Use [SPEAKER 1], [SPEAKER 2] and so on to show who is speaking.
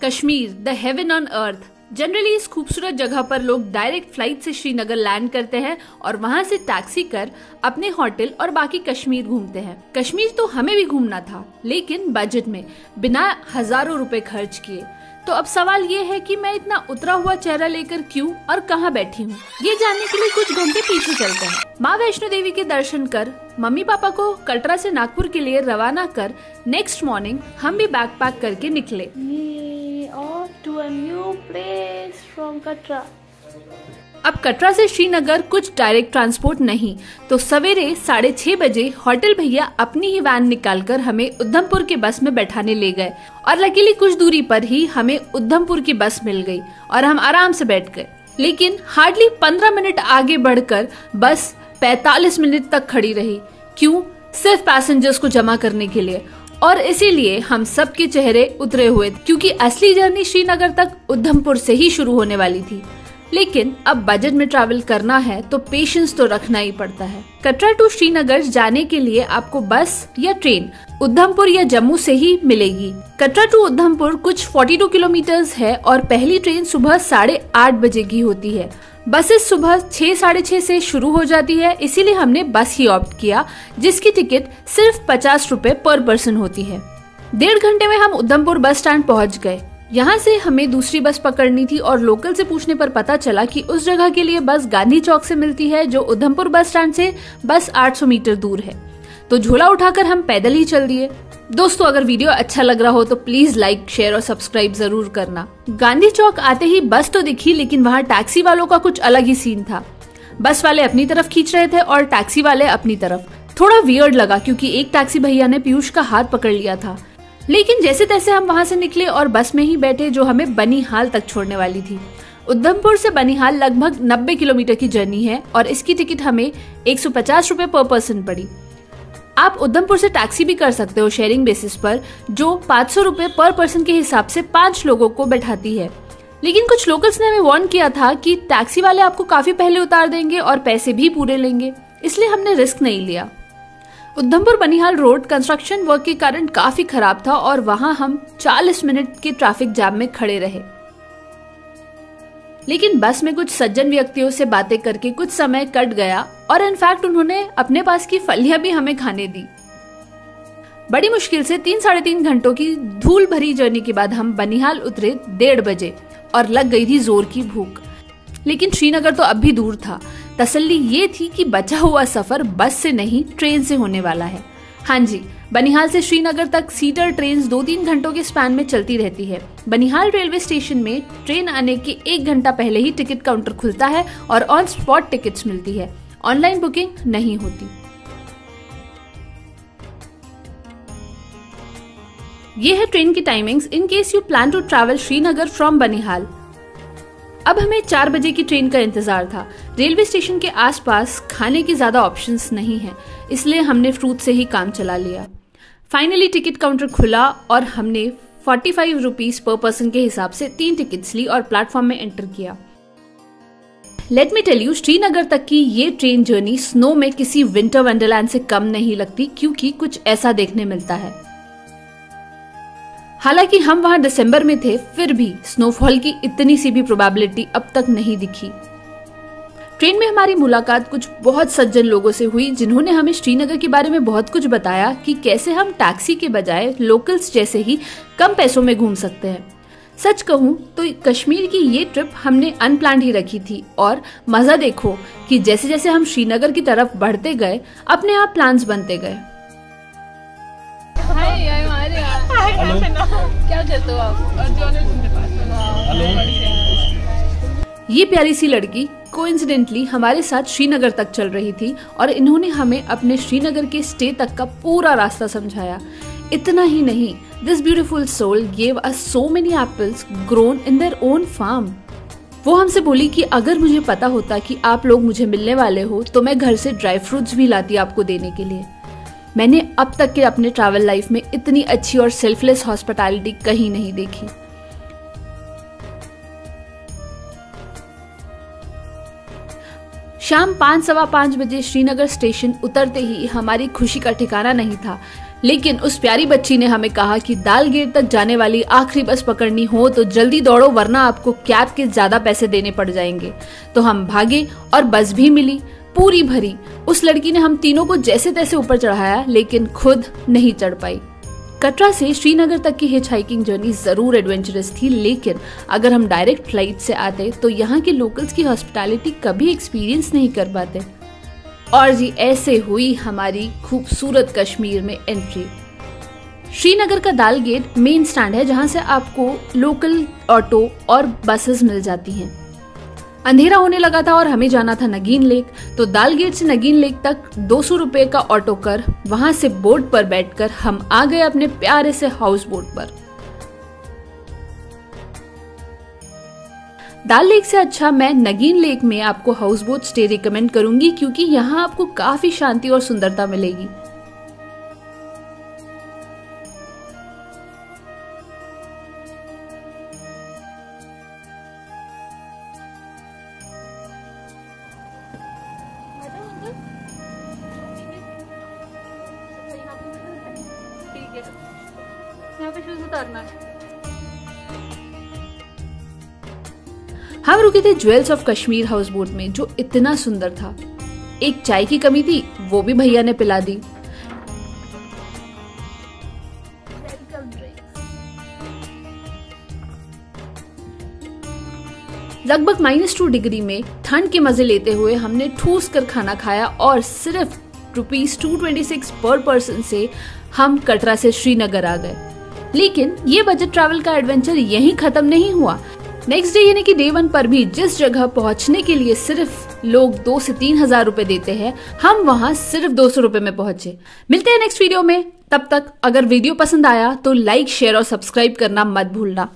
[SPEAKER 1] Kashmir, the heaven on earth. Generally इस खूबसूरत जगह पर लोग डायरेक्ट फ्लाइट से श्रीनगर लैंड करते हैं और वहां से टैक्सी कर अपने होटल और बाकी कश्मीर घूमते हैं। कश्मीर तो हमें भी घूमना था, लेकिन बजट में, बिना हजारों रुपए खर्च किए। तो अब सवाल ये है कि मैं इतना उतरा हुआ चेहरा लेकर क्यों और कहाँ बैठी हूँ, ये जानने के लिए कुछ घंटे पीछे चलते हैं। माँ वैष्णो देवी के दर्शन कर मम्मी पापा को कटरा से नागपुर के लिए रवाना कर नेक्स्ट मॉर्निंग हम भी बैग पैक करके निकले।
[SPEAKER 2] To a new place from Katra.
[SPEAKER 1] अब कटरा से श्रीनगर कुछ डायरेक्ट ट्रांसपोर्ट नहीं, तो सवेरे 6:30 बजे होटल भैया अपनी ही वैन निकालकर हमें उधमपुर के बस में बैठाने ले गए और लकीली कुछ दूरी पर ही हमें उधमपुर की बस मिल गई और हम आराम से बैठ गए। लेकिन हार्डली 15 मिनट आगे बढ़कर बस 45 मिनट तक खड़ी रही। क्यों? सिर्फ पैसेंजर्स को जमा करने के लिए। और इसीलिए हम सब के चेहरे उतरे हुए, क्योंकि असली जर्नी श्रीनगर तक उधमपुर से ही शुरू होने वाली थी। लेकिन अब बजट में ट्रैवल करना है तो पेशेंस तो रखना ही पड़ता है। कटरा टू श्रीनगर जाने के लिए आपको बस या ट्रेन उधमपुर या जम्मू से ही मिलेगी। कटरा टू उधमपुर कुछ 42 किलोमीटर्स है और पहली ट्रेन सुबह 8:30 बजे की होती है। बसेस सुबह 6, 6:30 से शुरू हो जाती है, इसीलिए हमने बस ही ऑप्ट किया, जिसकी टिकट सिर्फ 50 रुपए पर पर्सन होती है। 1.5 घंटे में हम उधमपुर बस स्टैंड पहुंच गए। यहाँ से हमें दूसरी बस पकड़नी थी और लोकल से पूछने पर पता चला कि उस जगह के लिए बस गांधी चौक से मिलती है, जो उधमपुर बस स्टैंड से बस 800 मीटर दूर है। तो झोला उठाकर हम पैदल ही चल दिए। दोस्तों, अगर वीडियो अच्छा लग रहा हो तो प्लीज लाइक, शेयर और सब्सक्राइब जरूर करना। गांधी चौक आते ही बस तो दिखी, लेकिन वहाँ टैक्सी वालों का कुछ अलग ही सीन था। बस वाले अपनी तरफ खींच रहे थे और टैक्सी वाले अपनी तरफ। थोड़ा वियर्ड लगा, क्योंकि एक टैक्सी भैया ने पीयूष का हाथ पकड़ लिया था। लेकिन जैसे तैसे हम वहाँ से निकले और बस में ही बैठे, जो हमें बनिहाल तक छोड़ने वाली थी। उधमपुर से बनिहाल लगभग 90 किलोमीटर की जर्नी है और इसकी टिकट हमें 150 रुपए पर पर्सन पड़ी। आप उधमपुर से टैक्सी भी कर सकते हो शेयरिंग बेसिस पर, जो 500 रुपए पर पर्सन के हिसाब से 5 लोगों को बैठाती है। लेकिन कुछ लोकल्स ने हमें वार्न किया था कि टैक्सी वाले आपको काफी पहले उतार देंगे और पैसे भी पूरे लेंगे, इसलिए हमने रिस्क नहीं लिया। Udhampur Banihal road construction work के कारण काफी खराब था और वहां हम 40 मिनट के ट्रैफिक जाम में खड़े रहे। लेकिन बस में कुछ सज्जन व्यक्तियों से बातें करके कुछ समय कट गया और इनफैक्ट उन्होंने अपने पास की फलियां भी हमें खाने दी। बड़ी मुश्किल से 3, 3.5 घंटों की धूल भरी जर्नी के बाद हम बनिहाल उतरे 1:30 बजे और लग गई थी जोर की भूख। लेकिन श्रीनगर तो अब भी दूर था। तसल्ली ये थी कि बचा हुआ सफर बस से नहीं, ट्रेन से होने वाला है। हाँ जी, बनिहाल से श्रीनगर तक सीटर ट्रेन 2-3 घंटों के स्पैन में चलती रहती है। बनिहाल रेलवे स्टेशन में ट्रेन आने के 1 घंटा पहले ही टिकट काउंटर खुलता है और ऑन स्पॉट टिकट्स मिलती है। ऑनलाइन बुकिंग नहीं होती। ये है ट्रेन की timings in case you plan to travel Srinagar from Banihal. अब हमें 4 बजे की ट्रेन का इंतजार था। रेलवे स्टेशन के आसपास खाने के ज्यादा ऑप्शंस नहीं हैं, इसलिए हमने फ्रूट से ही काम चला लिया। फाइनली टिकट काउंटर खुला और हमने 45 रुपीज पर पर्सन के हिसाब से 3 टिकट्स ली और प्लेटफॉर्म में एंटर किया। Let me tell you, Srinagar तक की ये ट्रेन जर्नी स्नो में किसी विंटर वंडरलैंड से कम नहीं लगती, क्योंकि कुछ ऐसा देखने मिलता है। हालांकि हम वहां दिसंबर में थे, फिर भी स्नोफॉल की इतनी सी भी प्रोबेबिलिटी अब तक नहीं दिखी। ट्रेन में हमारी मुलाकात कुछ बहुत सज्जन लोगों से हुई, जिन्होंने हमें श्रीनगर के बारे में बहुत कुछ बताया कि कैसे हम टैक्सी के बजाय लोकल्स जैसे ही कम पैसों में घूम सकते हैं। सच कहूं तो कश्मीर की ये ट्रिप हमने अनप्लान्ड ही रखी थी और मजा देखो कि जैसे जैसे हम श्रीनगर की तरफ बढ़ते गए, अपने आप प्लान्स बनते गए।
[SPEAKER 2] क्या करते हो आप?
[SPEAKER 1] ये प्यारी सी लड़की कोइंसिडेंटली हमारे साथ श्रीनगर तक चल रही थी और इन्होंने हमें अपने श्रीनगर के स्टे तक का पूरा रास्ता समझाया। इतना ही नहीं, this beautiful soul gave us so many apples grown in their own farm. वो हमसे बोली कि अगर मुझे पता होता कि आप लोग मुझे मिलने वाले हो तो मैं घर से ड्राई फ्रूट्स भी लाती आपको देने के लिए। मैंने अब तक के अपने ट्रैवल लाइफ में इतनी अच्छी और सेल्फलेस हॉस्पिटैलिटी कहीं नहीं देखी। शाम 5, 5:15 बजे श्रीनगर स्टेशन उतरते ही हमारी खुशी का ठिकाना नहीं था। लेकिन उस प्यारी बच्ची ने हमें कहा कि दाल गेट तक जाने वाली आखिरी बस पकड़नी हो तो जल्दी दौड़ो, वरना आपको कैब के ज्यादा पैसे देने पड़ जाएंगे। तो हम भागे और बस भी मिली, पूरी भरी। उस लड़की ने हम तीनों को जैसे तैसे ऊपर चढ़ाया, लेकिन खुद नहीं चढ़ पाई। कटरा से श्रीनगर तक की हिच हाइकिंग जर्नी जरूर एडवेंचरस थी, लेकिन अगर हम डायरेक्ट फ्लाइट से आते तो यहाँ के लोकल्स की हॉस्पिटैलिटी कभी एक्सपीरियंस नहीं कर पाते। और जी ऐसे हुई हमारी खूबसूरत कश्मीर में एंट्री। श्रीनगर का दाल गेट मेन स्टैंड है, जहां से आपको लोकल ऑटो और बसेस मिल जाती हैं। अंधेरा होने लगा था और हमें जाना था नगीन लेक, तो दाल गेट से नगीन लेक तक 200 रुपए का ऑटो कर वहां से बोट पर बैठकर हम आ गए अपने प्यारे से हाउस बोट पर। दाल लेक से अच्छा मैं नगीन लेक में आपको हाउस बोट स्टे रिकमेंड करूंगी, क्योंकि यहाँ आपको काफी शांति और सुंदरता मिलेगी। यहाँ पे शूज उतारना है। हम रुके थे jewels of Kashmir house boat में, जो इतना सुंदर था। एक चाय की कमी थी, वो भी भैया ने पिला दी। लगभग -2 डिग्री में ठंड के मजे लेते हुए हमने ठूस कर खाना खाया और सिर्फ ₹226 पर पर्सन से हम कटरा से श्रीनगर आ गए। लेकिन ये बजट ट्रैवल का एडवेंचर यहीं खत्म नहीं हुआ। नेक्स्ट डे यानी कि डे 1 पर भी जिस जगह पहुंचने के लिए सिर्फ लोग 2 से 3 हजार रुपए देते हैं, हम वहां सिर्फ 200 रुपए में पहुंचे। मिलते हैं नेक्स्ट वीडियो में। तब तक अगर वीडियो पसंद आया तो लाइक, शेयर और सब्सक्राइब करना मत भूलना।